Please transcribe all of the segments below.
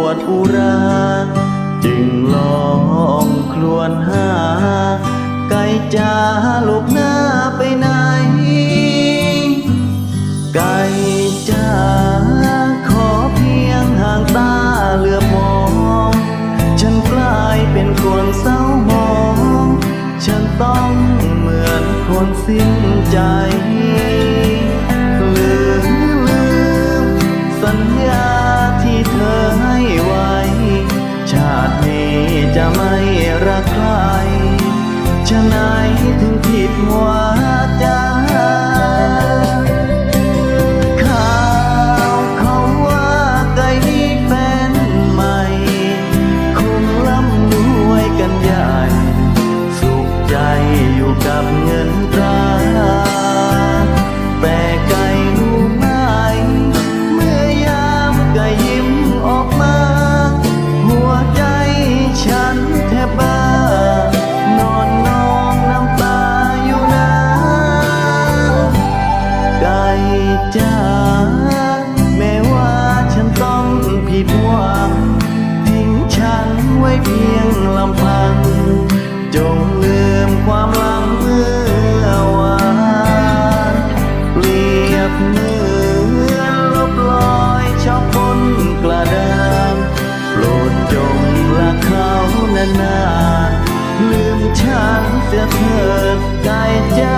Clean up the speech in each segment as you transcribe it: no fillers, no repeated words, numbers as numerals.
วดอุราจึงลองครวญหาไก่จ้าลูกหน้าไปไหนไก่จ้าขอเพียงห่างตาเหลือบมองฉันกลายเป็นคนเศร้ามองฉันต้องเหมือนคนสิ้นใจลืมสัญญาที่เธอให้ไว้ชาตินี้จะไม่รักใครฉะไหนถึงผิดวาจาข่าวเขาว่าไก่มีแฟนใหม่คงร่ำรวยกันใหญ่สุขใจอยู่กับเงินตราแต่ไก่รู้ไหมเมื่อยามไก่ยิ้มออกมาหัวใจฉันแทบบ้านอนน้องน้ำตาอยู่นานไก่จ้าแม้ว่าฉันต้องผิดหวังทิ้งฉันไว้เพียงลำพังจงลืมความหลังเมื่อวานเปรียบเหมือนลบลอยชอบบนกระดานโปรดจงรักเขานานๆลืมฉันเสียเถิดไก่จ้า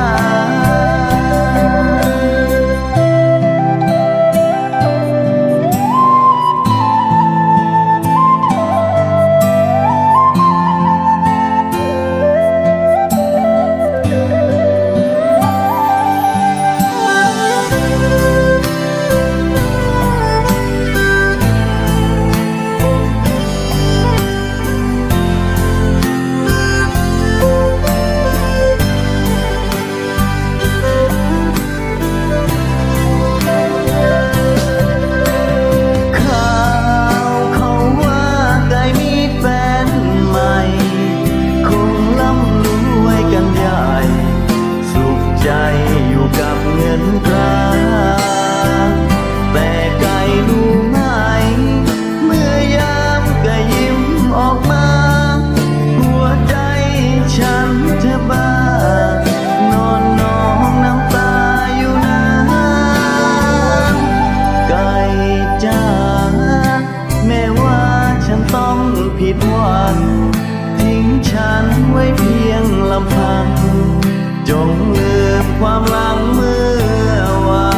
อยู่กับเงินตราแต่ไก่รู้ไหมเมื่อยามไก่ยิ้มออกมาหัวใจฉันแทบบ้านอนน้องน้ำตาอยู่นานไก่จ้าแม้ว่าฉันต้องผิดหวังทิ้งฉันไว้เพียงลำพังจงลืมความหลังเมื่อวา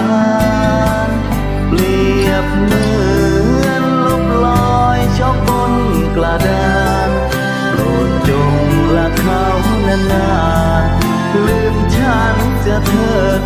นเปรียบเหมือนลบลอยชอบบนกระดานโปรดจงรักเขานานๆลืมฉันเสียเถิด